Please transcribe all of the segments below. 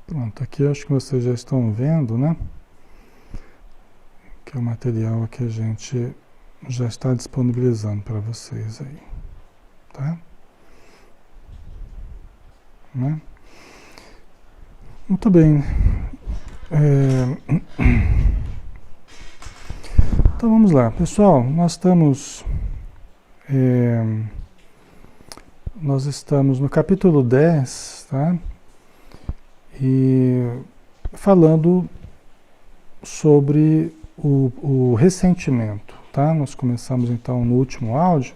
Pronto, aqui eu acho que vocês já estão vendo, né? Que é o material que a gente já está disponibilizando para vocês aí, tá? Né? Muito bem. Então vamos lá, pessoal. Nós estamos no capítulo 10, tá? E falando sobre o ressentimento, tá? Nós começamos então no último áudio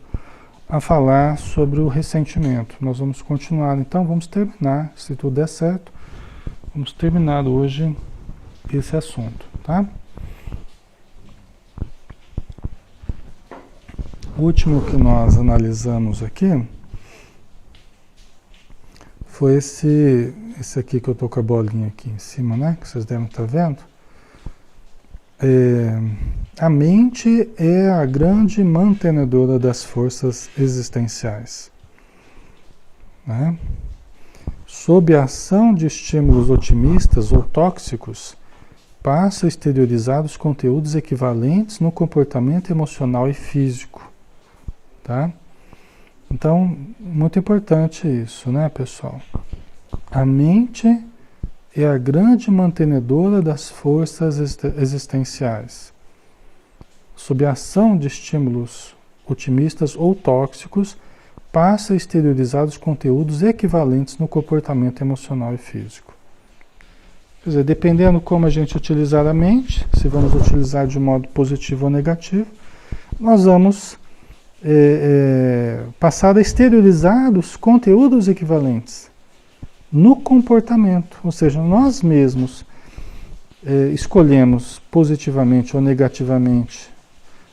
a falar sobre o ressentimento. Nós vamos continuar, então vamos terminar, se tudo der certo, vamos terminar hoje esse assunto, tá? O último que nós analisamos aqui foi esse aqui que eu tô com a bolinha aqui em cima, né? Que vocês devem estar vendo. A mente é a grande mantenedora das forças existenciais, né? Sob a ação de estímulos otimistas ou tóxicos, passa a exteriorizar os conteúdos equivalentes no comportamento emocional e físico, tá? Então, muito importante isso, né, pessoal? A mente é a grande mantenedora das forças existenciais. Sob a ação de estímulos otimistas ou tóxicos, passa a exteriorizar os conteúdos equivalentes no comportamento emocional e físico. Quer dizer, dependendo como a gente utilizar a mente, se vamos utilizar de modo positivo ou negativo, nós vamos passar a exteriorizar os conteúdos equivalentes no comportamento, ou seja, nós mesmos escolhemos positivamente ou negativamente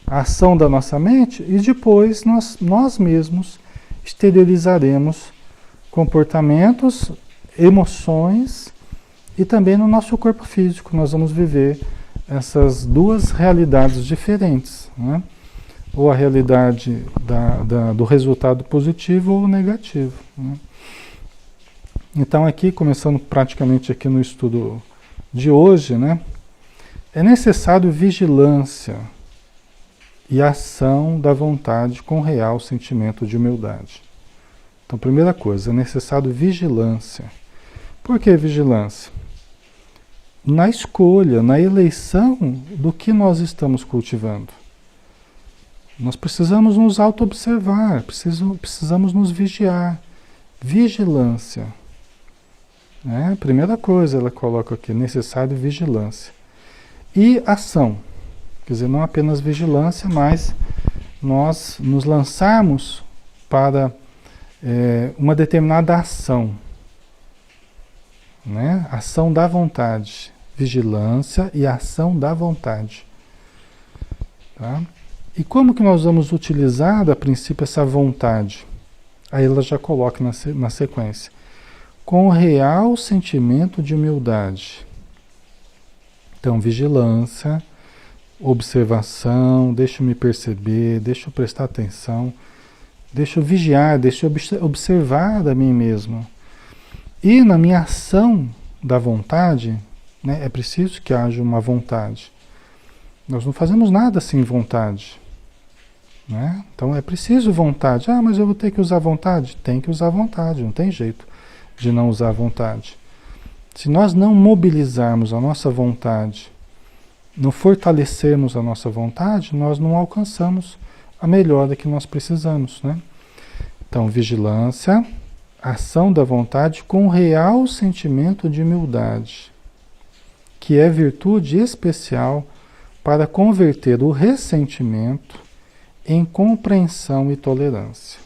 a ação da nossa mente e depois nós mesmos exteriorizaremos comportamentos, emoções e também no nosso corpo físico. Nós vamos viver essas duas realidades diferentes, né? Ou a realidade do resultado positivo ou negativo, né? Então aqui, começando praticamente aqui no estudo de hoje, né? É necessário vigilância e ação da vontade com real sentimento de humildade. Então, primeira coisa, é necessário vigilância. Por que vigilância? Na escolha, na eleição do que nós estamos cultivando. Nós precisamos nos auto-observar, precisamos nos vigiar. Vigilância. Né? Primeira coisa ela coloca aqui, necessário vigilância. E ação. Quer dizer, não apenas vigilância, mas nós nos lançarmos para uma determinada ação. Né? Ação da vontade. Vigilância e ação da vontade. Tá? E como que nós vamos utilizar, a princípio, essa vontade? Aí ela já coloca na sequência. Com o real sentimento de humildade. Então, vigilância, observação, deixa eu me perceber, deixa eu prestar atenção, deixa eu vigiar, deixa eu observar a mim mesmo. E na minha ação da vontade, né, é preciso que haja uma vontade. Nós não fazemos nada sem vontade. Né? Então é preciso vontade. Ah, mas eu vou ter que usar vontade? Tem que usar vontade, não tem jeito de não usar vontade. Se nós não mobilizarmos a nossa vontade, não fortalecermos a nossa vontade, nós não alcançamos a melhora que nós precisamos. Né? Então, vigilância, ação da vontade com real sentimento de humildade, que é virtude especial para converter o ressentimento em compreensão e tolerância.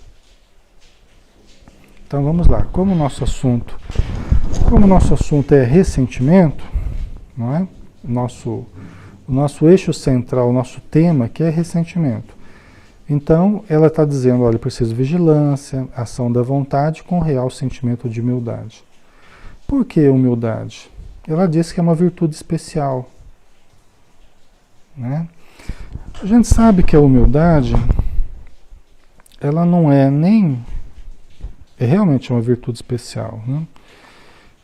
Então vamos lá, como o nosso assunto é ressentimento, não é? O nosso eixo central, o nosso tema que é ressentimento. Então ela está dizendo, olha, eu preciso vigilância, ação da vontade com real sentimento de humildade. Por que humildade? Ela diz que é uma virtude especial, né? A gente sabe que a humildade, ela não é nem... É realmente uma virtude especial, né?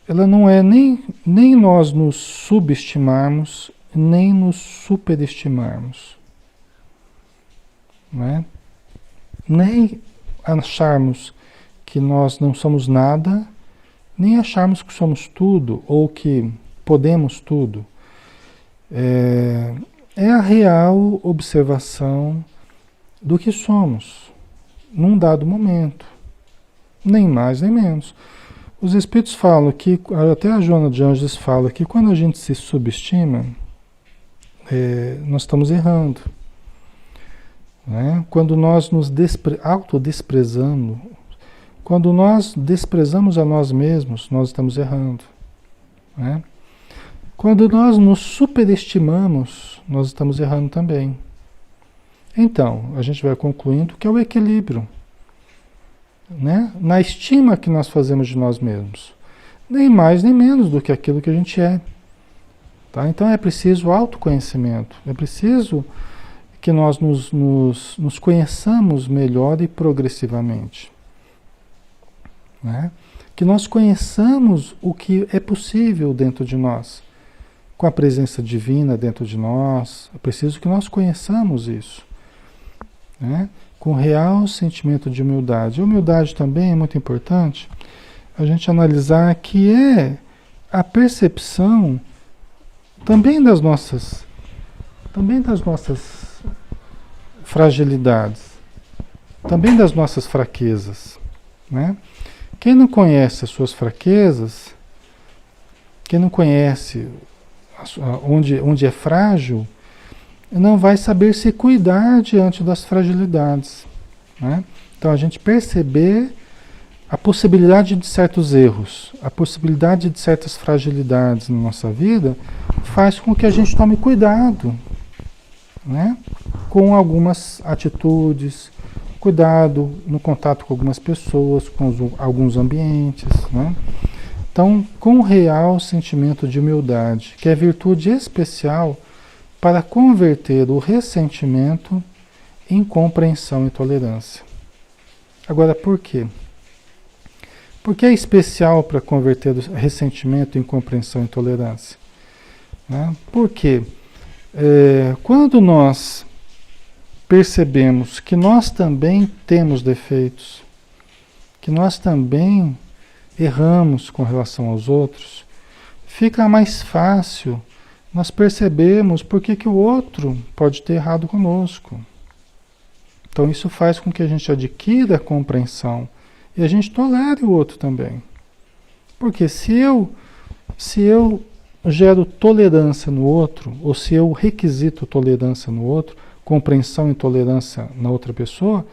ela não é nem nós nos subestimarmos, nem nos superestimarmos. Não é? Nem acharmos que nós não somos nada, nem acharmos que somos tudo ou que podemos tudo. É a real observação do que somos num dado momento, nem mais nem menos. Os Espíritos falam que, até a Joana de Ângeles fala que quando a gente se subestima, nós estamos errando. Né? Quando nós nos autodesprezamos, quando nós desprezamos a nós mesmos, nós estamos errando. Né? Quando nós nos superestimamos, nós estamos errando também. Então, a gente vai concluindo que é o equilíbrio, né? Na estima que nós fazemos de nós mesmos. Nem mais nem menos do que aquilo que a gente é. Tá? Então é preciso autoconhecimento. É preciso que nós nos conheçamos melhor e progressivamente. Né? Que nós conheçamos o que é possível dentro de nós. Com a presença divina dentro de nós, é preciso que nós conheçamos isso. Né? Com real sentimento de humildade. A humildade também é muito importante a gente analisar que é a percepção também das nossas fragilidades, também das nossas fraquezas. Né? Quem não conhece as suas fraquezas, quem não conhece onde é frágil, não vai saber se cuidar diante das fragilidades. Né? Então a gente perceber a possibilidade de certos erros, a possibilidade de certas fragilidades na nossa vida, faz com que a gente tome cuidado, né? Com algumas atitudes, cuidado no contato com algumas pessoas, com alguns ambientes. Né? Então, com real sentimento de humildade, que é virtude especial para converter o ressentimento em compreensão e tolerância. Agora, por quê? Por que é especial para converter o ressentimento em compreensão e tolerância? Né? Porque quando nós percebemos que nós também temos defeitos, que nós também erramos com relação aos outros, fica mais fácil nós percebemos por que o outro pode ter errado conosco. Então isso faz com que a gente adquira compreensão e a gente tolere o outro também. Porque se eu gero tolerância no outro, ou se eu requisito tolerância no outro, compreensão e tolerância na outra pessoa,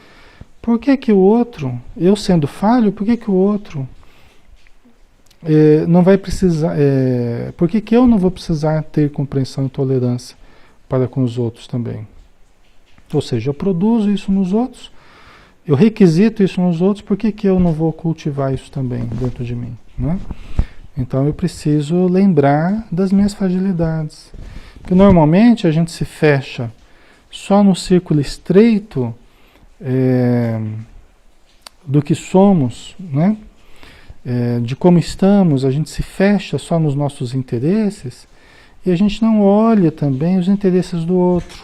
por que o outro, eu sendo falho, por que o outro não vai precisar, por que eu não vou precisar ter compreensão e tolerância para com os outros também? Ou seja, eu produzo isso nos outros, eu requisito isso nos outros, por que eu não vou cultivar isso também dentro de mim? Né? Então eu preciso lembrar das minhas fragilidades. Porque normalmente a gente se fecha só no círculo estreito do que somos, né? De como estamos, a gente se fecha só nos nossos interesses e a gente não olha também os interesses do outro.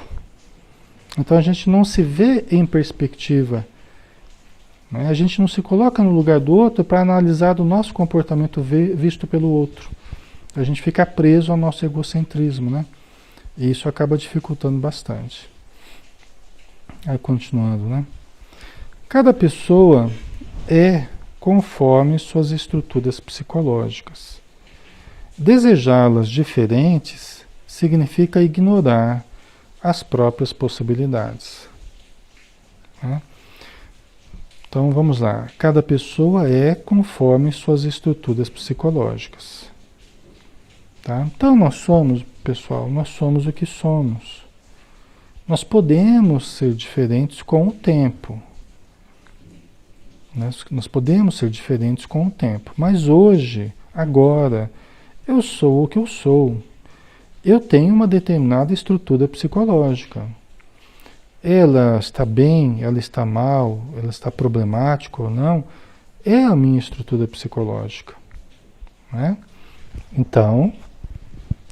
Então a gente não se vê em perspectiva, né? A gente não se coloca no lugar do outro para analisar o nosso comportamento visto pelo outro. A gente fica preso ao nosso egocentrismo, né? E isso acaba dificultando bastante. Aí continuando, né? Cada pessoa é conforme suas estruturas psicológicas. Desejá-las diferentes significa ignorar as próprias possibilidades. Né? Então vamos lá. Cada pessoa é conforme suas estruturas psicológicas. Tá? Então nós somos, pessoal, nós somos o que somos. Nós podemos ser diferentes com o tempo. Nós podemos ser diferentes com o tempo. Mas hoje, agora, eu sou o que eu sou. Eu tenho uma determinada estrutura psicológica. Ela está bem, ela está mal, ela está problemática ou não, é a minha estrutura psicológica. né? Então,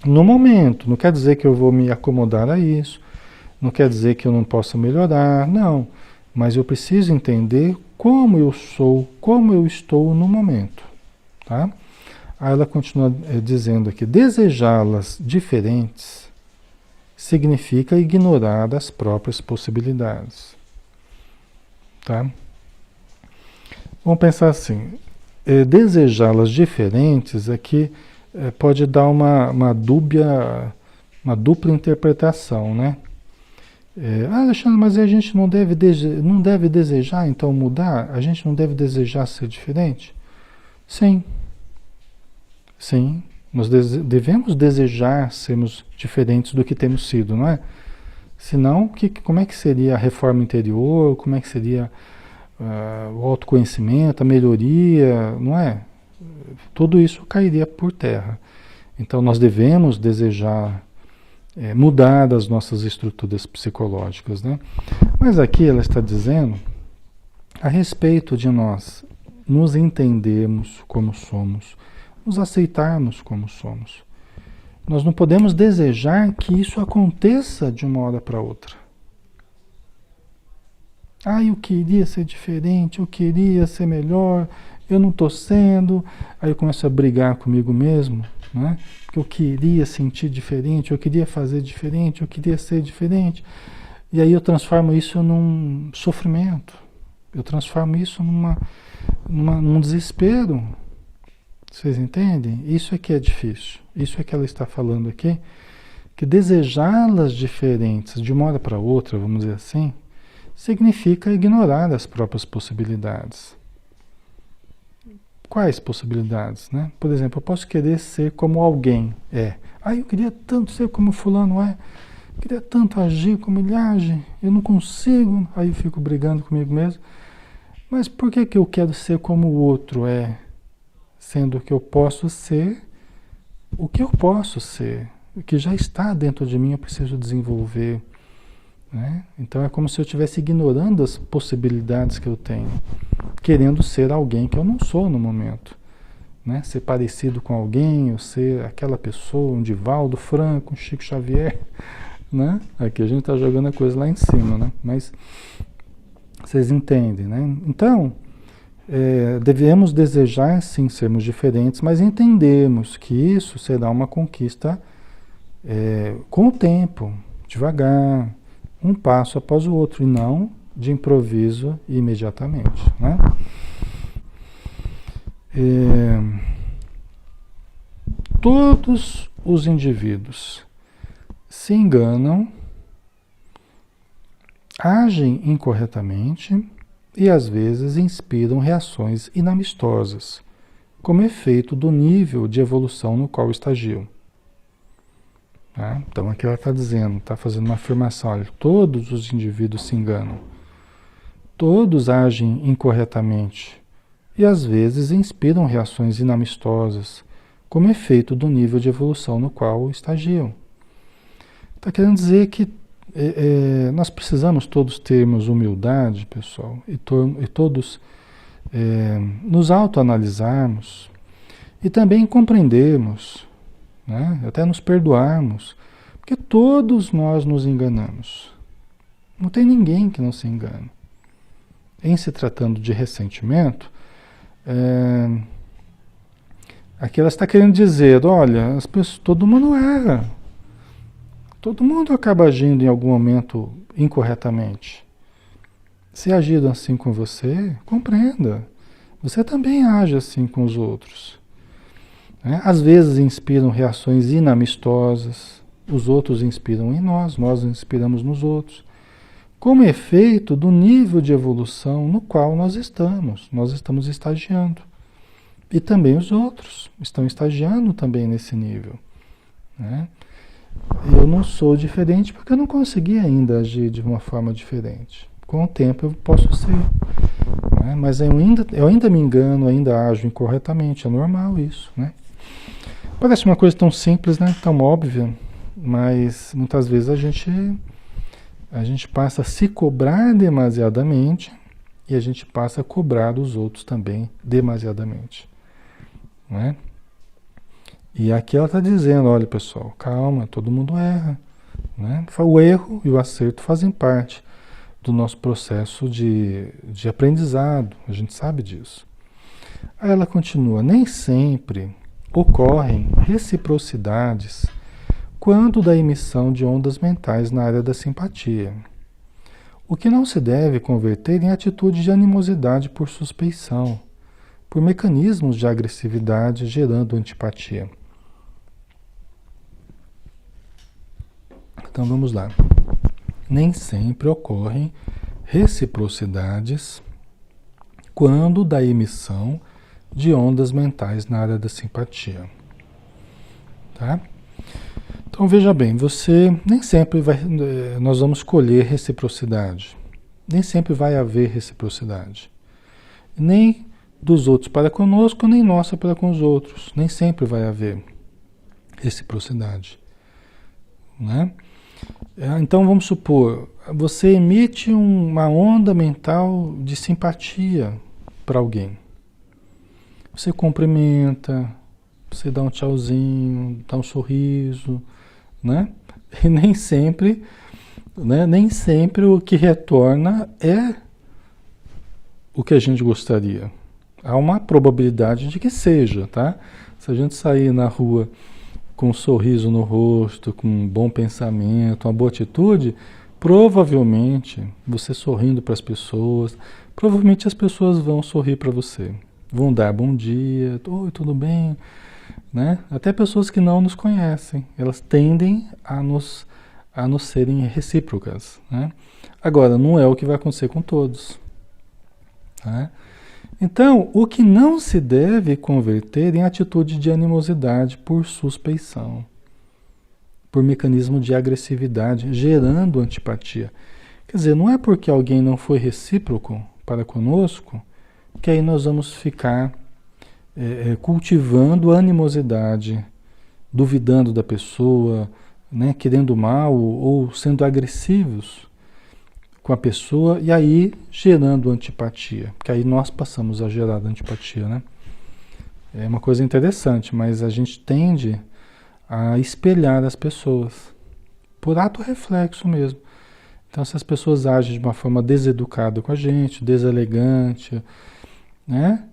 no momento, não quer dizer que eu vou me acomodar a isso, não quer dizer que eu não possa melhorar, não. Mas eu preciso entender como eu sou, como eu estou no momento, tá? Aí ela continua dizendo aqui, desejá-las diferentes significa ignorar as próprias possibilidades, tá? Vamos pensar assim, desejá-las diferentes aqui pode dar uma dupla interpretação, né? Alexandre, mas a gente não deve desejar então mudar? A gente não deve desejar ser diferente? Sim, sim. Nós devemos desejar sermos diferentes do que temos sido, não é? Senão, como é que seria a reforma interior? Como é que seria o autoconhecimento, a melhoria, não é? Tudo isso cairia por terra. Então nós devemos desejar mudar as nossas estruturas psicológicas, né? Mas aqui ela está dizendo a respeito de nós nos entendermos como somos, nos aceitarmos como somos. Nós não podemos desejar que isso aconteça de uma hora para outra. Eu queria ser diferente, eu queria ser melhor, eu não estou sendo. Aí eu começo a brigar comigo mesmo, né? Porque eu queria sentir diferente, eu queria fazer diferente, eu queria ser diferente. E aí eu transformo isso num sofrimento, eu transformo isso num desespero. Vocês entendem? Isso é que é difícil. Isso é que ela está falando aqui, que desejá-las diferentes de uma hora para outra, vamos dizer assim, significa ignorar as próprias possibilidades. Quais possibilidades, né? Por exemplo, eu posso querer ser como alguém é. Eu queria tanto ser como fulano é. Eu queria tanto agir como ele age. Eu não consigo. Aí eu fico brigando comigo mesmo. Mas por que eu quero ser como o outro é? Sendo que eu posso ser o que eu posso ser. O que já está dentro de mim eu preciso desenvolver. Né? Então é como se eu estivesse ignorando as possibilidades que eu tenho, querendo ser alguém que eu não sou no momento, né? Ser parecido com alguém, ou ser aquela pessoa, um Divaldo Franco, um Chico Xavier, né? Aqui a gente está jogando a coisa lá em cima, né? Mas vocês entendem, né? Então devemos desejar sim sermos diferentes, mas entendemos que isso será uma conquista com o tempo, devagar, um passo após o outro, e não de improviso imediatamente, né? Todos os indivíduos se enganam, agem incorretamente e às vezes inspiram reações inamistosas, como efeito do nível de evolução no qual estagiam. Então aqui ela está dizendo, está fazendo uma afirmação, olha, todos os indivíduos se enganam, todos agem incorretamente e às vezes inspiram reações inamistosas, como efeito do nível de evolução no qual estagiam. Está querendo dizer que nós precisamos todos termos humildade, pessoal, e todos nos autoanalisarmos e também compreendermos, né? Até nos perdoarmos, porque todos nós nos enganamos. Não tem ninguém que não se engane. Em se tratando de ressentimento, aqui ela está querendo dizer, olha, as pessoas, todo mundo erra. Todo mundo acaba agindo em algum momento incorretamente. Se agido assim com você, compreenda. Você também age assim com os outros. Às vezes inspiram reações inamistosas, os outros inspiram em nós inspiramos nos outros, como efeito do nível de evolução no qual nós estamos estagiando. E também os outros estão estagiando também nesse nível. Né? Eu não sou diferente porque eu não consegui ainda agir de uma forma diferente. Com o tempo eu posso ser. Né? Mas eu ainda me engano, ainda ajo incorretamente, é normal isso, né? Parece uma coisa tão simples, né? Tão óbvia, mas muitas vezes a gente passa a se cobrar demasiadamente e a gente passa a cobrar os outros também demasiadamente, né? E aqui ela está dizendo, olha pessoal, calma, todo mundo erra, né? O erro e o acerto fazem parte do nosso processo de aprendizado, a gente sabe disso. Aí ela continua, nem sempre ocorrem reciprocidades quando da emissão de ondas mentais na área da simpatia, o que não se deve converter em atitude de animosidade por suspeição, por mecanismos de agressividade gerando antipatia. Então vamos lá. Nem sempre ocorrem reciprocidades quando da emissão de ondas mentais na área da simpatia. Tá? Então veja bem, você nem sempre nós vamos colher reciprocidade. Nem sempre vai haver reciprocidade. Nem dos outros para conosco, nem nossa para com os outros. Nem sempre vai haver reciprocidade. Né? Então vamos supor, você emite uma onda mental de simpatia para alguém. Você cumprimenta, você dá um tchauzinho, dá um sorriso, né? E nem sempre, né? Nem sempre o que retorna é o que a gente gostaria. Há uma probabilidade de que seja, tá? Se a gente sair na rua com um sorriso no rosto, com um bom pensamento, uma boa atitude, provavelmente, você sorrindo para as pessoas, provavelmente as pessoas vão sorrir para você. Vão dar bom dia, oi, tudo bem? Né? Até pessoas que não nos conhecem, elas tendem a nos serem recíprocas. Né? Agora, não é o que vai acontecer com todos. Tá? Então, o que não se deve converter em atitude de animosidade por suspeição, por mecanismo de agressividade, gerando antipatia. Quer dizer, não é porque alguém não foi recíproco para conosco que aí nós vamos ficar cultivando animosidade, duvidando da pessoa, né, querendo mal ou sendo agressivos com a pessoa e aí gerando antipatia, porque aí nós passamos a gerar antipatia, né? É uma coisa interessante, mas a gente tende a espelhar as pessoas por ato reflexo mesmo. Então, se as pessoas agem de uma forma deseducada com a gente, deselegante, né?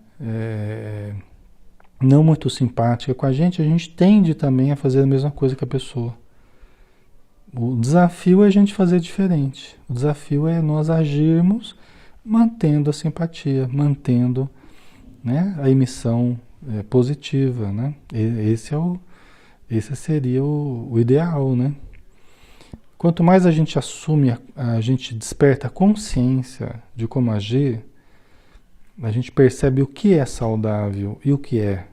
Não muito simpática com a gente tende também a fazer a mesma coisa que a pessoa. O desafio é a gente fazer diferente. O desafio é nós agirmos mantendo a simpatia, mantendo, né, a emissão positiva, né? Esse seria o ideal, né? Quanto mais a gente assume, a gente desperta a consciência de como agir, a gente percebe o que é saudável e o que é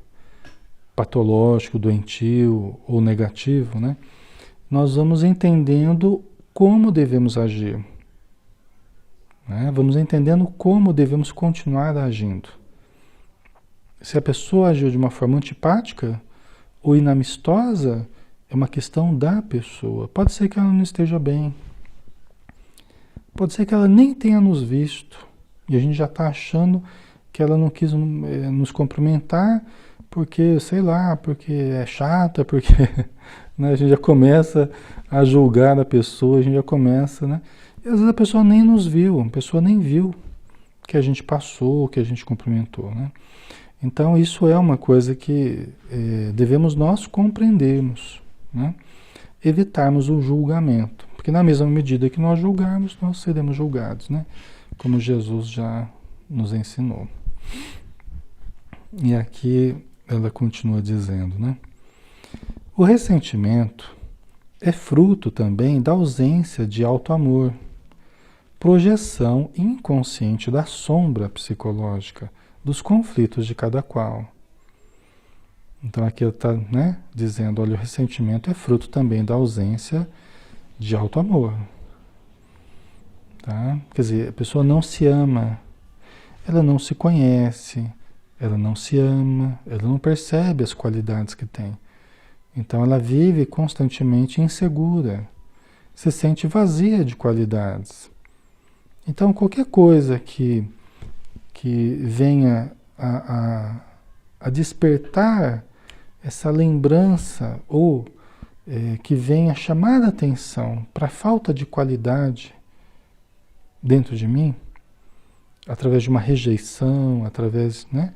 patológico, doentio ou negativo, né? Nós vamos entendendo como devemos agir. Né? Vamos entendendo como devemos continuar agindo. Se a pessoa agiu de uma forma antipática ou inamistosa, é uma questão da pessoa. Pode ser que ela não esteja bem. Pode ser que ela nem tenha nos visto. E a gente já está achando que ela não quis nos cumprimentar porque, sei lá, porque é chata, porque né, a gente já começa a julgar a pessoa, a gente já começa, né? E às vezes a pessoa nem nos viu, a pessoa nem viu que a gente passou, que a gente cumprimentou, né? Então isso é uma coisa que devemos nós compreendermos, né? Evitarmos o julgamento, porque na mesma medida que nós julgarmos, nós seremos julgados, né? Como Jesus já nos ensinou. E aqui ela continua dizendo, né? O ressentimento é fruto também da ausência de auto-amor, projeção inconsciente da sombra psicológica dos conflitos de cada qual. Então aqui ela está, né, dizendo, olha, o ressentimento é fruto também da ausência de auto-amor. Tá? Quer dizer, a pessoa não se ama, ela não se conhece, ela não se ama, ela não percebe as qualidades que tem. Então ela vive constantemente insegura, se sente vazia de qualidades. Então qualquer coisa que venha a despertar essa lembrança ou que venha chamar a atenção para a falta de qualidade dentro de mim, através de uma rejeição, através, né,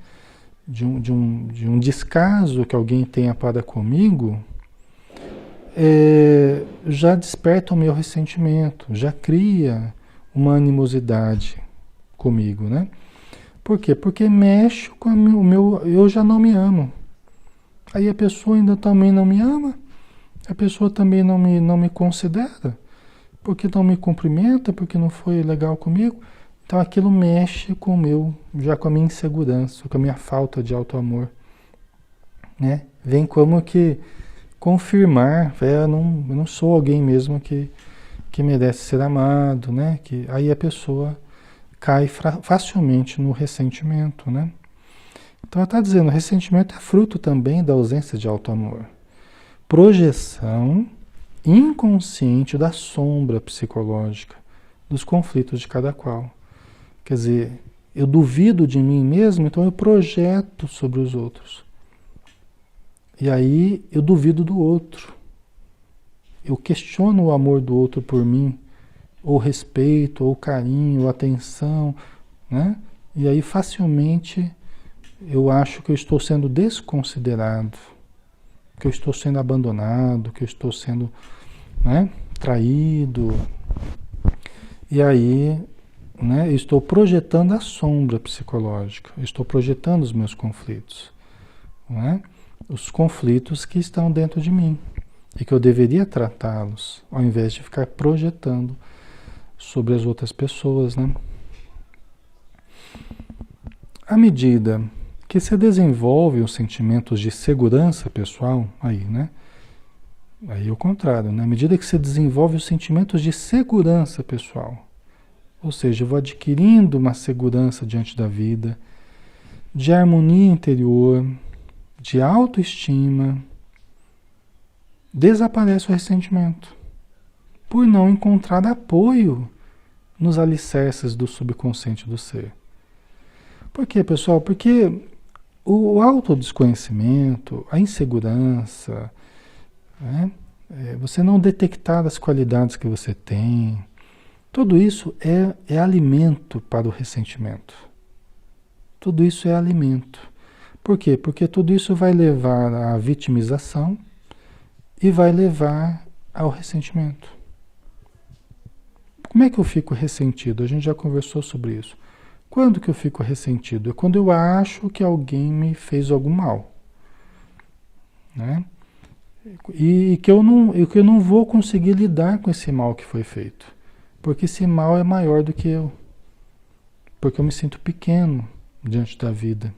de um descaso que alguém tenha para comigo, já desperta o meu ressentimento, já cria uma animosidade comigo, né? Por quê? Porque mexe com o meu... Eu já não me amo. Aí a pessoa ainda também não me ama, a pessoa também não me considera, porque não me cumprimenta, porque não foi legal comigo. Então aquilo mexe com o meu, já com a minha insegurança, com a minha falta de auto-amor, né? Vem como que confirmar, eu não sou alguém mesmo que merece ser amado, né? Que aí a pessoa cai facilmente no ressentimento, né? Então ela está dizendo, ressentimento é fruto também da ausência de auto-amor. Projeção inconsciente da sombra psicológica, dos conflitos de cada qual. Quer dizer, eu duvido de mim mesmo, então eu projeto sobre os outros. E aí eu duvido do outro. Eu questiono o amor do outro por mim, ou respeito, ou carinho, ou atenção, né? E aí facilmente eu acho que eu estou sendo desconsiderado, que eu estou sendo abandonado, que eu estou sendo, né, traído. E aí, né, eu estou projetando a sombra psicológica, eu estou projetando os meus conflitos, né? Os conflitos que estão dentro de mim e que eu deveria tratá-los, ao invés de ficar projetando sobre as outras pessoas, né? À medida que se desenvolve os sentimentos de segurança pessoal, aí, né? Aí é o contrário, né? À medida que se desenvolve os sentimentos de segurança pessoal, ou seja, eu vou adquirindo uma segurança diante da vida, de harmonia interior, de autoestima, desaparece o ressentimento, por não encontrar apoio nos alicerces do subconsciente do ser. Por quê, pessoal? Porque o autodesconhecimento, a insegurança, né? Você não detectar as qualidades que você tem, tudo isso é alimento para o ressentimento. Tudo isso é alimento. Por quê? Porque tudo isso vai levar à vitimização e vai levar ao ressentimento. Como é que eu fico ressentido? A gente já conversou sobre isso. Quando que eu fico ressentido? É quando eu acho que alguém me fez algum mal, né? E que eu não vou conseguir lidar com esse mal que foi feito. Porque esse mal é maior do que eu. Porque eu me sinto pequeno diante da vida.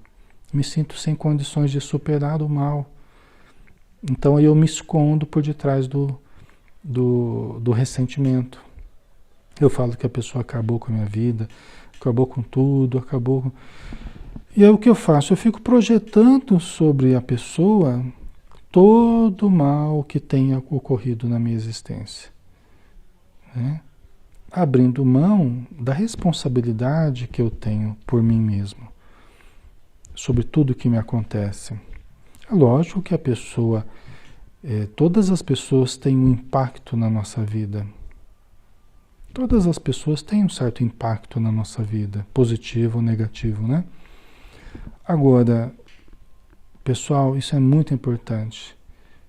Me sinto sem condições de superar o mal. Então eu me escondo por detrás do ressentimento. Eu falo que a pessoa acabou com a minha vida, acabou com tudo, acabou... E aí o que eu faço? Eu fico projetando sobre a pessoa todo o mal que tenha ocorrido na minha existência, né? Abrindo mão da responsabilidade que eu tenho por mim mesmo, sobre tudo que me acontece. É lógico que a pessoa, todas as pessoas têm um impacto na nossa vida. Todas as pessoas têm um certo impacto na nossa vida, positivo ou negativo, né? Agora, pessoal, isso é muito importante.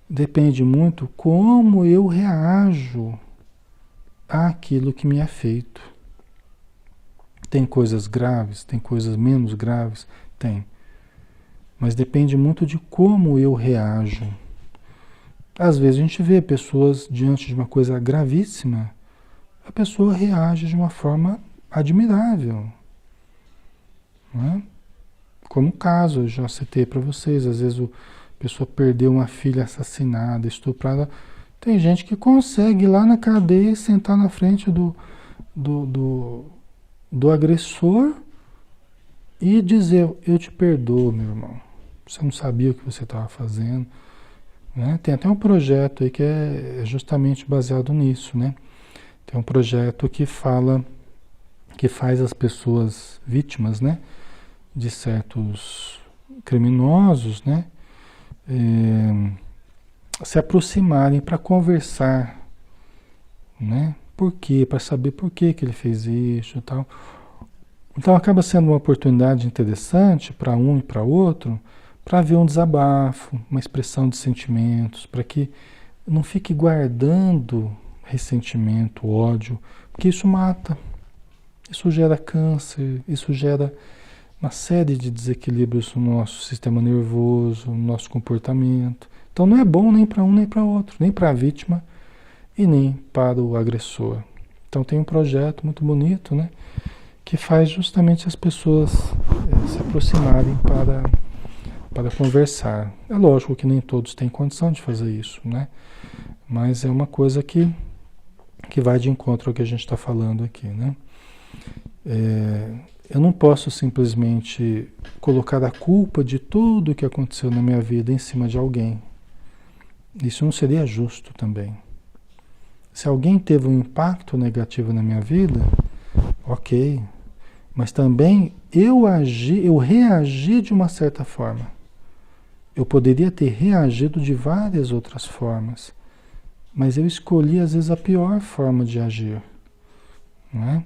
Depende muito como eu reajo àquilo que me é feito. Tem coisas graves, tem coisas menos graves? Tem. Mas depende muito de como eu reajo. Às vezes a gente vê pessoas diante de uma coisa gravíssima, a pessoa reage de uma forma admirável, né? Como o caso, eu já citei para vocês, às vezes a pessoa perdeu uma filha assassinada, estuprada. Tem gente que consegue ir lá na cadeia, sentar na frente do agressor e dizer, eu te perdoo, meu irmão. Você não sabia o que você estava fazendo, né? Tem até um projeto aí que é justamente baseado nisso, né? Tem um projeto que fala, que faz as pessoas vítimas, né, de certos criminosos, né, se aproximarem para conversar, né? Por quê? Para saber por que que ele fez isso e tal. Então acaba sendo uma oportunidade interessante para um e para outro, para ver um desabafo, uma expressão de sentimentos, para que não fique guardando ressentimento, ódio, porque isso mata, isso gera câncer, isso gera uma série de desequilíbrios no nosso sistema nervoso, no nosso comportamento. Então não é bom nem para um nem para outro, nem para a vítima e nem para o agressor. Então tem um projeto muito bonito, né, que faz justamente as pessoas se aproximarem para conversar. É lógico que nem todos têm condição de fazer isso, né? Mas é uma coisa que vai de encontro ao que a gente está falando aqui, né? Eu não posso simplesmente colocar a culpa de tudo o que aconteceu na minha vida em cima de alguém. Isso não seria justo também. Se alguém teve um impacto negativo na minha vida, ok. Mas também eu reagi de uma certa forma. Eu poderia ter reagido de várias outras formas. Mas eu escolhi, às vezes, a pior forma de agir. Não é?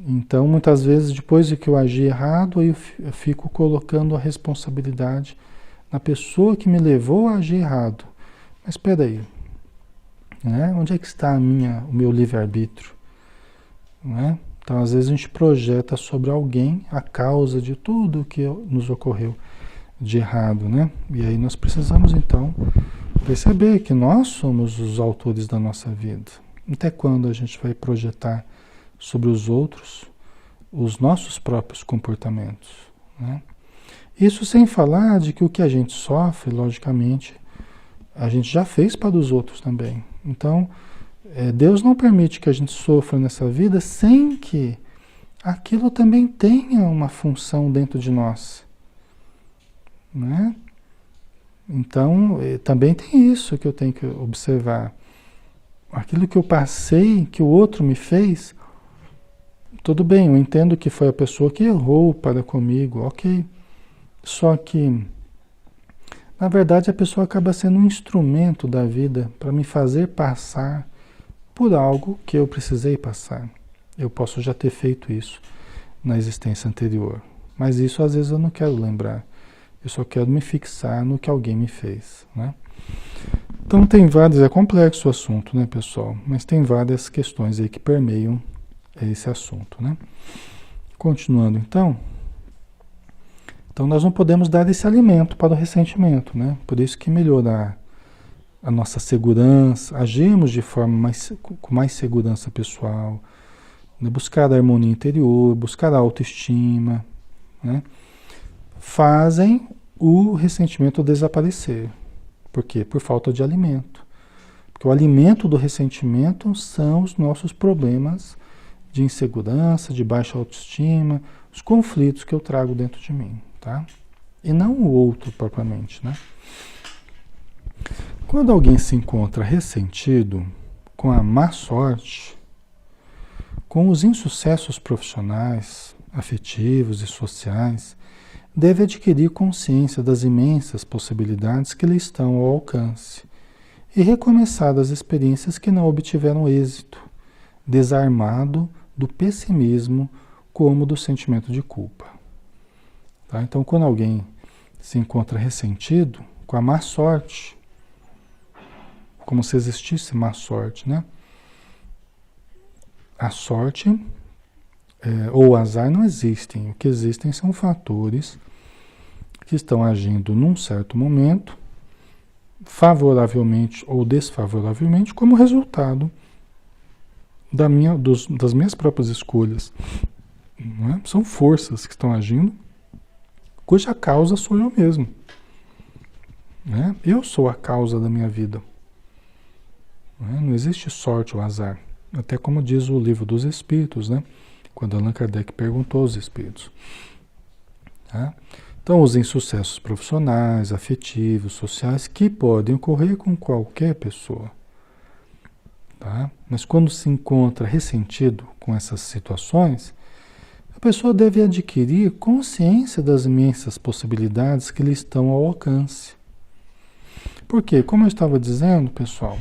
Então, muitas vezes, depois de que eu agi errado, eu fico colocando a responsabilidade na pessoa que me levou a agir errado. Mas espera aí, né? Onde é que está o meu livre-arbítrio? Né? Então, às vezes, a gente projeta sobre alguém a causa de tudo que nos ocorreu de errado, né? E aí nós precisamos, então, perceber que nós somos os autores da nossa vida. Até quando a gente vai projetar sobre os outros os nossos próprios comportamentos, né? Isso sem falar de que o que a gente sofre, logicamente, a gente já fez para os outros também. Então, Deus não permite que a gente sofra nessa vida sem que aquilo também tenha uma função dentro de nós, né? Então, também tem isso que eu tenho que observar. Aquilo que eu passei, que o outro me fez, tudo bem, eu entendo que foi a pessoa que errou para comigo, ok. Só que, na verdade, a pessoa acaba sendo um instrumento da vida para me fazer passar por algo que eu precisei passar. Eu posso já ter feito isso na existência anterior, mas isso às vezes eu não quero lembrar. Eu só quero me fixar no que alguém me fez, né? Então tem vários, é complexo o assunto, né, pessoal? Mas tem várias questões aí que permeiam esse assunto, né? Continuando então. Então nós não podemos dar esse alimento para o ressentimento, né? Por isso que melhorar a nossa segurança, agirmos de forma com mais segurança pessoal, né? Buscar a harmonia interior, buscar a autoestima, né? Fazem o ressentimento desaparecer. Por quê? Por falta de alimento. Porque o alimento do ressentimento são os nossos problemas de insegurança, de baixa autoestima, os conflitos que eu trago dentro de mim, tá? E não o outro propriamente, né? Quando alguém se encontra ressentido com a má sorte, com os insucessos profissionais, afetivos e sociais, deve adquirir consciência das imensas possibilidades que lhe estão ao alcance e recomeçar as experiências que não obtiveram êxito, desarmado do pessimismo como do sentimento de culpa. Tá? Então, quando alguém se encontra ressentido com a má sorte, como se existisse má sorte, né? A sorte ou o azar não existem. O que existem são fatores que estão agindo num certo momento, favoravelmente ou desfavoravelmente, como resultado das minhas próprias escolhas. Não é? São forças que estão agindo, cuja causa sou eu mesmo. Né? Eu sou a causa da minha vida. Não existe sorte ou azar. Até como diz o Livro dos Espíritos, né? Quando Allan Kardec perguntou aos espíritos. Tá? Então, os insucessos profissionais, afetivos, sociais, que podem ocorrer com qualquer pessoa. Tá? Mas quando se encontra ressentido com essas situações, a pessoa deve adquirir consciência das imensas possibilidades que lhe estão ao alcance Porque, como eu estava dizendo, pessoal,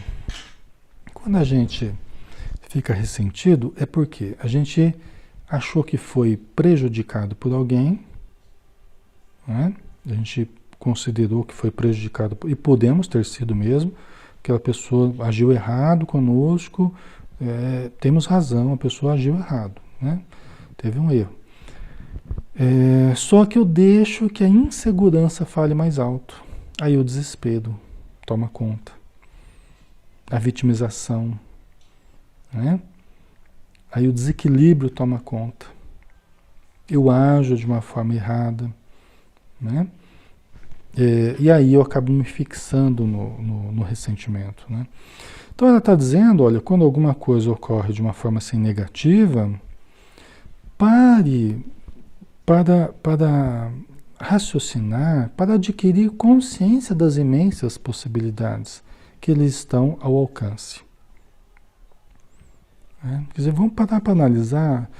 quando a gente fica ressentido, é porque a gente achou que foi prejudicado por alguém, né? A gente considerou que foi prejudicado, e podemos ter sido mesmo, aquela pessoa agiu errado conosco, temos razão, a pessoa agiu errado, né? Teve um erro. Só que eu deixo que a insegurança fale mais alto. Aí o desespero toma conta. A vitimização, né? Aí o desequilíbrio toma conta. Eu ajo de uma forma errada, né? E aí eu acabo me fixando no ressentimento, né? Então ela está dizendo, olha, quando alguma coisa ocorre de uma forma assim negativa, pare para raciocinar, para adquirir consciência das imensas possibilidades que eles estão ao alcance. Quer dizer, vamos parar para analisar.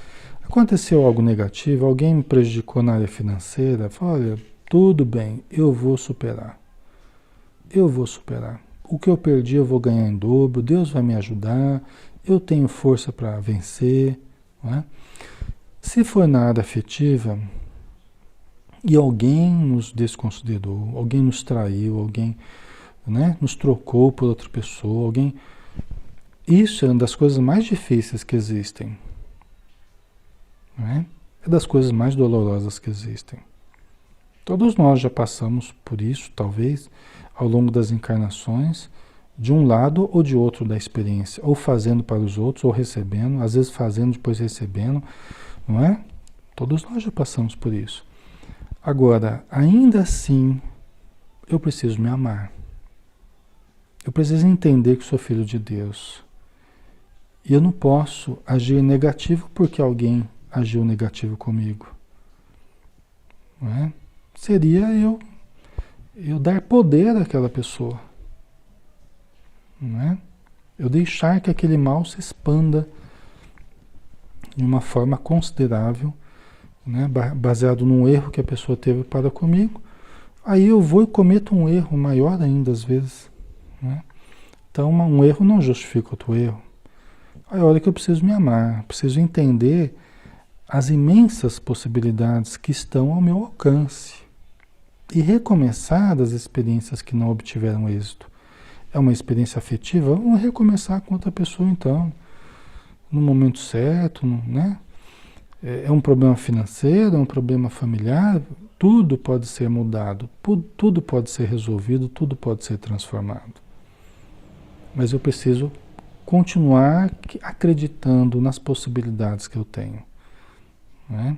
Aconteceu algo negativo, alguém me prejudicou na área financeira, fala, olha, tudo bem, eu vou superar. Eu vou superar. O que eu perdi eu vou ganhar em dobro, Deus vai me ajudar, eu tenho força para vencer. Não é? Se for na área afetiva e alguém nos desconsiderou, alguém nos traiu, alguém, né, nos trocou por outra pessoa, alguém... Isso é uma das coisas mais difíceis que existem. Não é? É das coisas mais dolorosas que existem. Todos nós já passamos por isso, talvez, ao longo das encarnações, de um lado ou de outro da experiência, ou fazendo para os outros, ou recebendo, às vezes fazendo, depois recebendo, não é? Todos nós já passamos por isso. Agora, ainda assim, eu preciso me amar. Eu preciso entender que sou filho de Deus. E eu não posso agir negativo porque alguém agiu negativo comigo. Não é? Seria eu dar poder àquela pessoa. Não é? Eu deixar que aquele mal se expanda de uma forma considerável, né? Baseado num erro que a pessoa teve para comigo. Aí eu vou e cometo um erro maior ainda às vezes. Né? Então um erro não justifica outro erro. Aí olha que eu preciso me amar, preciso entender as imensas possibilidades que estão ao meu alcance e recomeçar das experiências que não obtiveram êxito. É uma experiência afetiva? Vamos recomeçar com outra pessoa então, no momento certo, né? É um problema financeiro, é um problema familiar, tudo pode ser mudado, tudo pode ser resolvido, tudo pode ser transformado. Mas eu preciso continuar acreditando nas possibilidades que eu tenho. Né?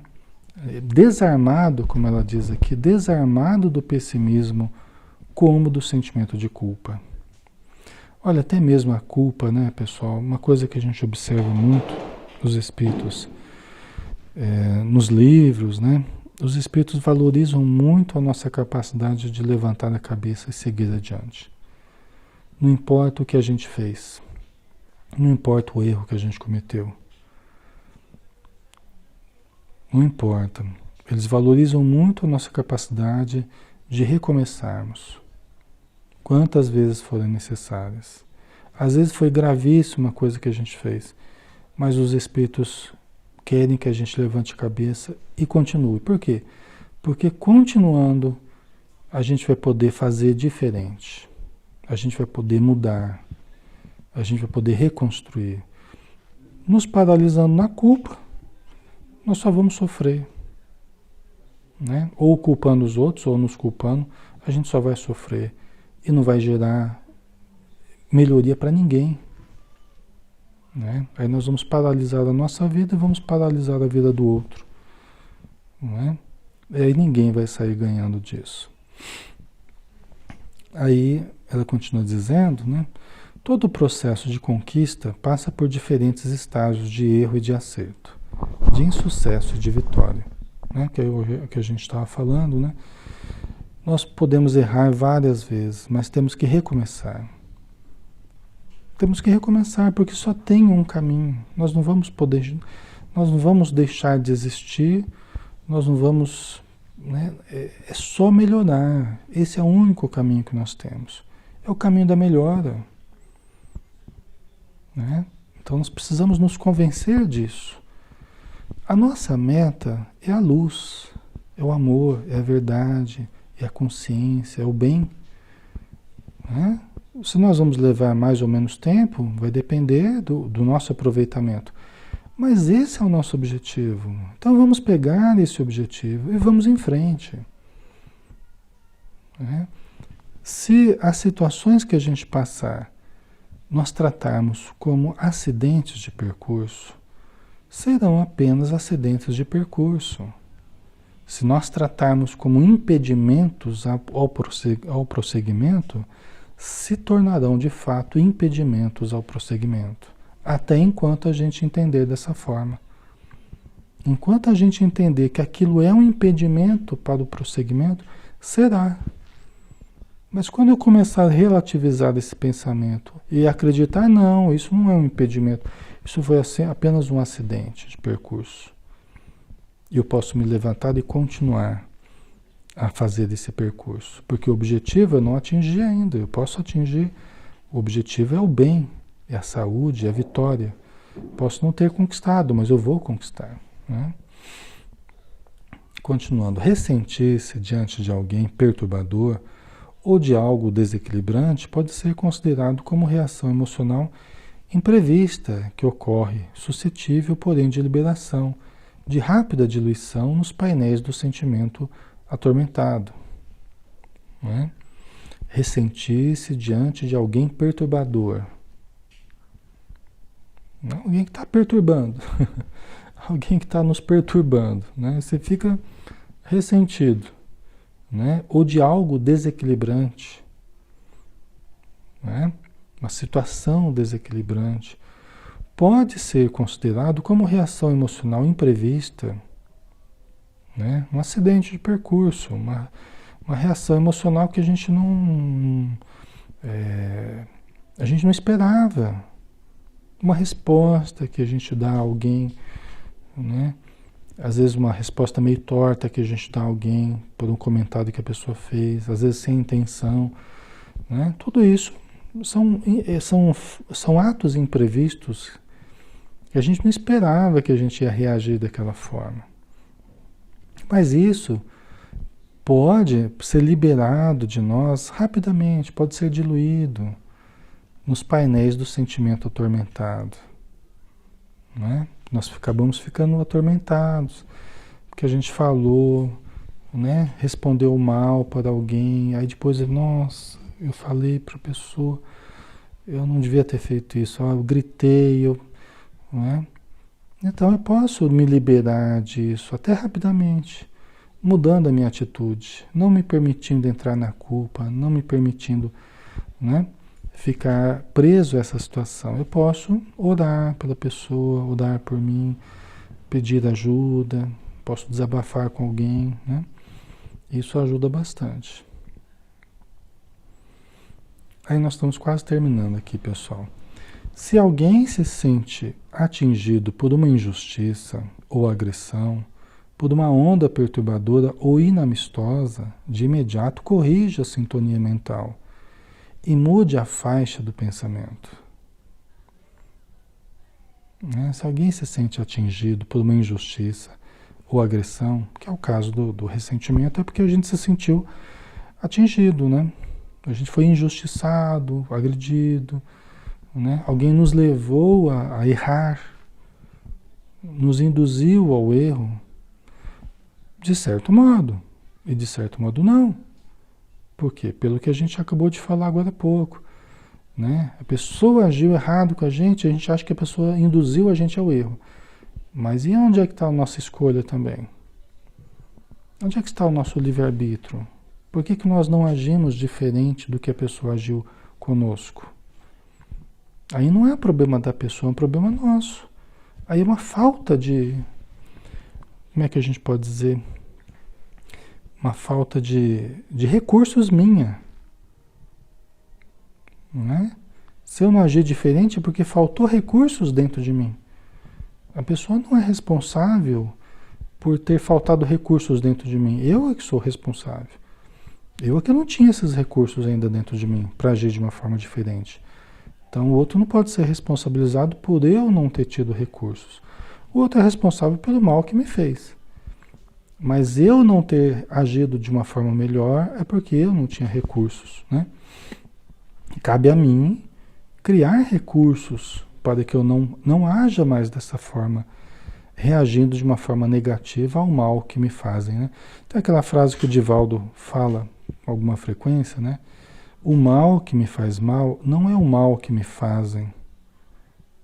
Desarmado, como ela diz aqui, desarmado do pessimismo como do sentimento de culpa. Olha, até mesmo a culpa, né, pessoal, uma coisa que a gente observa muito nos espíritos, nos livros, né? Os espíritos valorizam muito a nossa capacidade de levantar a cabeça e seguir adiante. Não importa o que a gente fez. Não importa o erro que a gente cometeu. Não importa. Eles valorizam muito a nossa capacidade de recomeçarmos. Quantas vezes forem necessárias. Às vezes foi gravíssima a coisa que a gente fez, mas os espíritos querem que a gente levante a cabeça e continue. Por quê? Porque continuando, a gente vai poder fazer diferente. A gente vai poder mudar. A gente vai poder reconstruir. Nos paralisando na culpa, nós só vamos sofrer. Né? Ou culpando os outros, ou nos culpando, a gente só vai sofrer. E não vai gerar melhoria para ninguém. Né? Aí nós vamos paralisar a nossa vida e vamos paralisar a vida do outro. Não é? E aí ninguém vai sair ganhando disso. Aí ela continua dizendo, né? Todo o processo de conquista passa por diferentes estágios de erro e de acerto, de insucesso e de vitória, né? Que é o que a gente estava falando, né? Nós podemos errar várias vezes, mas temos que recomeçar. Temos que recomeçar porque só tem um caminho. Nós não vamos deixar de existir, nós não vamos, né? É só melhorar. Esse é o único caminho que nós temos. é o caminho da melhora, né? Então nós precisamos nos convencer disso. A nossa meta é a luz, é o amor, é a verdade, é a consciência, é o bem, né? Se nós vamos levar mais ou menos tempo, vai depender do nosso aproveitamento. Mas esse é o nosso objetivo. Então vamos pegar esse objetivo e vamos em frente, né? Se as situações que a gente passar, nós tratarmos como acidentes de percurso, serão apenas acidentes de percurso. Se nós tratarmos como impedimentos ao prosseguimento, se tornarão de fato impedimentos ao prosseguimento. Até enquanto a gente entender dessa forma. Enquanto a gente entender que aquilo é um impedimento para o prosseguimento, será. Mas quando eu começar a relativizar esse pensamento e acreditar, não, isso não é um impedimento, isso foi apenas um acidente de percurso. E eu posso me levantar e continuar a fazer esse percurso. Porque o objetivo eu não atingi ainda, eu posso atingir. O objetivo é o bem, é a saúde, é a vitória. Posso não ter conquistado, mas eu vou conquistar, né? Continuando, ressentir-se diante de alguém perturbador ou de algo desequilibrante pode ser considerado como reação emocional imprevista que ocorre, suscetível, porém, de liberação, de rápida diluição nos painéis do sentimento atormentado, né? Ressentir-se diante de alguém perturbador. Alguém que está perturbando. Alguém que está nos perturbando, né? Você fica ressentido, né? Ou de algo desequilibrante, né? Uma situação desequilibrante. Pode ser considerado como reação emocional imprevista, né? Um acidente de percurso, uma reação emocional que a gente não esperava, uma resposta que a gente dá a alguém, né? Às vezes uma resposta meio torta que a gente dá a alguém por um comentário que a pessoa fez, às vezes sem intenção, né? Tudo isso são atos imprevistos que a gente não esperava que a gente ia reagir daquela forma. Mas isso pode ser liberado de nós rapidamente, pode ser diluído nos painéis do sentimento atormentado, né? Nós acabamos ficando atormentados, porque a gente falou, né? Respondeu mal para alguém, aí depois, nossa, eu falei para a pessoa, eu não devia ter feito isso, eu gritei, né? Então eu posso me liberar disso até rapidamente, mudando a minha atitude, não me permitindo entrar na culpa, não me permitindo, né, ficar preso a essa situação. Eu posso orar pela pessoa, orar por mim, pedir ajuda, posso desabafar com alguém, né? Isso ajuda bastante. Aí nós estamos quase terminando aqui, pessoal. Se alguém se sente atingido por uma injustiça ou agressão, por uma onda perturbadora ou inamistosa, de imediato corrija a sintonia mental e mude a faixa do pensamento. Né? Se alguém se sente atingido por uma injustiça ou agressão, que é o caso do ressentimento, é porque a gente se sentiu atingido, né? A gente foi injustiçado, agredido, né? Alguém nos levou a errar, nos induziu ao erro, de certo modo, e de certo modo não. Por quê? Pelo que a gente acabou de falar agora há pouco, né? A pessoa agiu errado com a gente acha que a pessoa induziu a gente ao erro. Mas e onde é que está a nossa escolha também? Onde é que está o nosso livre-arbítrio? Por que nós não agimos diferente do que a pessoa agiu conosco? Aí não é problema da pessoa, é um problema nosso. Aí é uma falta de... Como é que a gente pode dizer? Uma falta de recursos minha. Não é? Se eu não agir diferente é porque faltou recursos dentro de mim. A pessoa não é responsável por ter faltado recursos dentro de mim. Eu é que sou responsável. Eu é que não tinha esses recursos ainda dentro de mim para agir de uma forma diferente. Então o outro não pode ser responsabilizado por eu não ter tido recursos. O outro é responsável pelo mal que me fez. Mas eu não ter agido de uma forma melhor é porque eu não tinha recursos, né? Cabe a mim criar recursos para que eu não haja mais dessa forma, reagindo de uma forma negativa ao mal que me fazem, né? Tem aquela frase que o Divaldo fala com alguma frequência, né? O mal que me faz mal não é o mal que me fazem.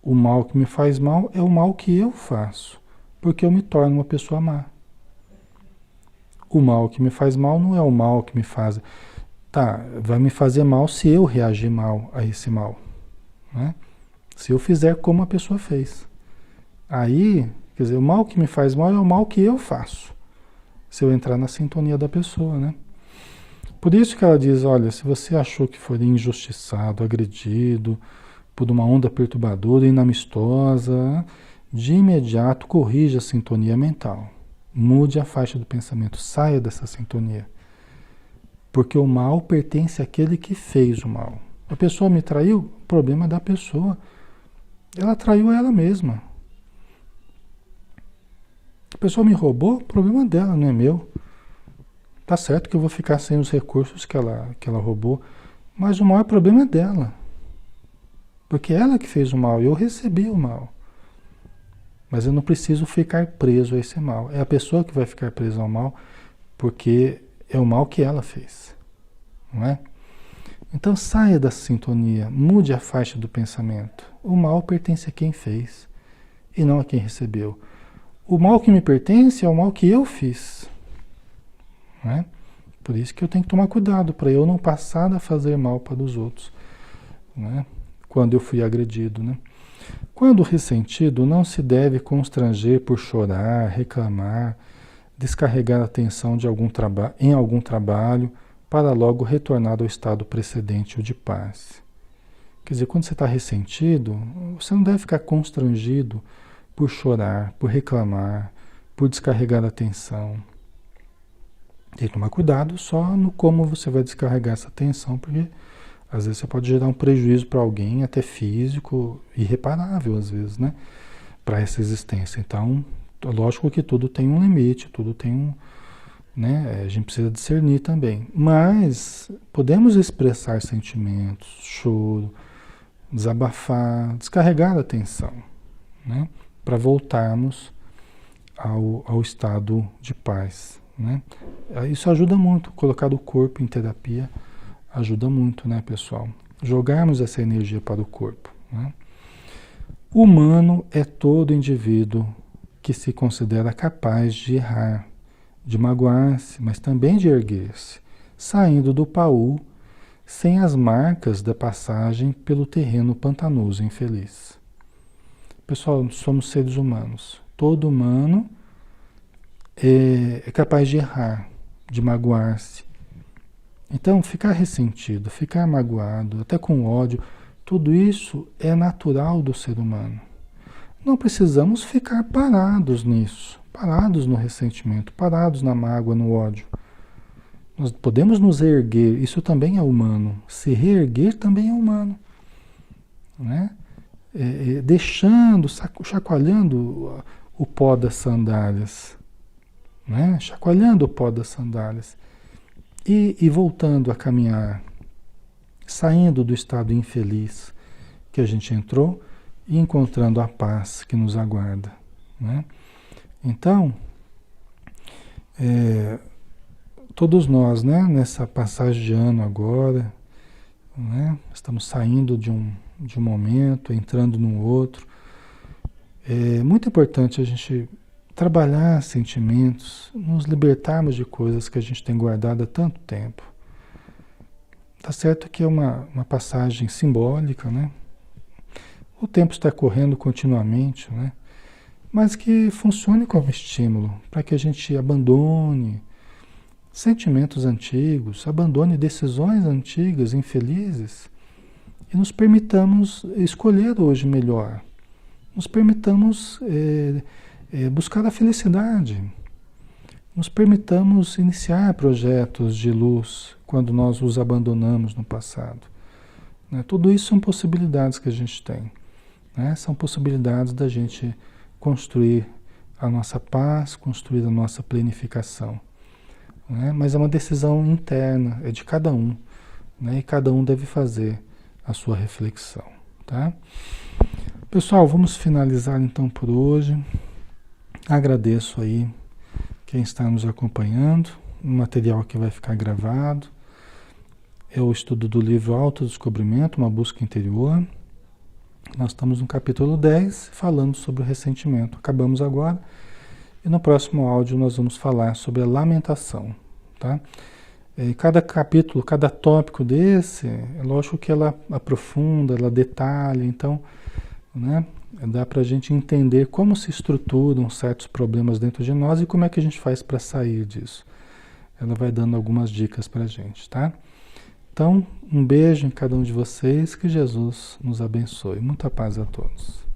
O mal que me faz mal é o mal que eu faço, porque eu me torno uma pessoa má. O mal que me faz mal não é o mal que me faz. Tá, vai me fazer mal se eu reagir mal a esse mal, né? Se eu fizer como a pessoa fez. Aí, quer dizer, o mal que me faz mal é o mal que eu faço. Se eu entrar na sintonia da pessoa, né? Por isso que ela diz, olha, se você achou que foi injustiçado, agredido por uma onda perturbadora, inamistosa, de imediato corrija a sintonia mental. Mude a faixa do pensamento, saia dessa sintonia. Porque o mal pertence àquele que fez o mal. A pessoa me traiu, o problema é da pessoa. Ela traiu ela mesma. A pessoa me roubou, o problema dela, não é meu. Tá certo que eu vou ficar sem os recursos que ela roubou, mas o maior problema é dela. Porque é ela que fez o mal, eu recebi o mal. Mas eu não preciso ficar preso a esse mal. É a pessoa que vai ficar presa ao mal, porque é o mal que ela fez. Não é? Então saia da sintonia, mude a faixa do pensamento. O mal pertence a quem fez e não a quem recebeu. O mal que me pertence é o mal que eu fiz. Não é? Por isso que eu tenho que tomar cuidado para eu não passar a fazer mal para os outros. Não é? Quando eu fui agredido, né? Quando ressentido, não se deve constranger por chorar, reclamar, descarregar a tensão em algum trabalho para logo retornar ao estado precedente, o de paz. Quer dizer, quando você está ressentido, você não deve ficar constrangido por chorar, por reclamar, por descarregar a tensão. Tem que tomar cuidado só no como você vai descarregar essa tensão, porque às vezes você pode gerar um prejuízo para alguém, até físico, irreparável às vezes, né? Para essa existência. Então, lógico que tudo tem um limite, tudo tem um, né? A gente precisa discernir também. Mas podemos expressar sentimentos, choro, desabafar, descarregar a tensão, né? Para voltarmos ao estado de paz, né? Isso ajuda muito, colocar o corpo em terapia ajuda muito, né, pessoal? Jogarmos essa energia para o corpo, né? Humano é todo indivíduo que se considera capaz de errar, de magoar-se, mas também de erguer-se, saindo do baú sem as marcas da passagem pelo terreno pantanoso e infeliz. Pessoal, somos seres humanos. Todo humano é capaz de errar, de magoar-se. Então, ficar ressentido, ficar magoado, até com ódio, tudo isso é natural do ser humano. Não precisamos ficar parados nisso, parados no ressentimento, parados na mágoa, no ódio. Nós podemos nos erguer, isso também é humano. Se reerguer também é humano, né? Deixando, chacoalhando o pó das sandálias, né? Chacoalhando o pó das sandálias. E voltando a caminhar, saindo do estado infeliz que a gente entrou e encontrando a paz que nos aguarda, né? Então, todos nós, né, nessa passagem de ano agora, né, estamos saindo de um momento, entrando num outro. É muito importante a gente trabalhar sentimentos, nos libertarmos de coisas que a gente tem guardado há tanto tempo. Tá certo que é uma passagem simbólica, né? O tempo está correndo continuamente, né? Mas que funcione como estímulo para que a gente abandone sentimentos antigos, abandone decisões antigas, infelizes, e nos permitamos escolher hoje melhor. Nos permitamos buscar a felicidade. Nos permitamos iniciar projetos de luz quando nós os abandonamos no passado. Né? Tudo isso são possibilidades que a gente tem. Né? São possibilidades da gente construir a nossa paz, construir a nossa planificação. Né? Mas é uma decisão interna, é de cada um. Né? E cada um deve fazer a sua reflexão. Tá? Pessoal, vamos finalizar então por hoje. Agradeço aí quem está nos acompanhando. O material que vai ficar gravado é o estudo do livro Autodescobrimento, uma busca interior. Nós estamos no capítulo 10, falando sobre o ressentimento. Acabamos agora. E no próximo áudio nós vamos falar sobre a lamentação. Tá? E cada capítulo, cada tópico desse, é lógico que ela aprofunda, ela detalha. Então, né, dá para a gente entender como se estruturam certos problemas dentro de nós e como é que a gente faz para sair disso. Ela vai dando algumas dicas para a gente, tá? Então, um beijo em cada um de vocês, que Jesus nos abençoe. Muita paz a todos.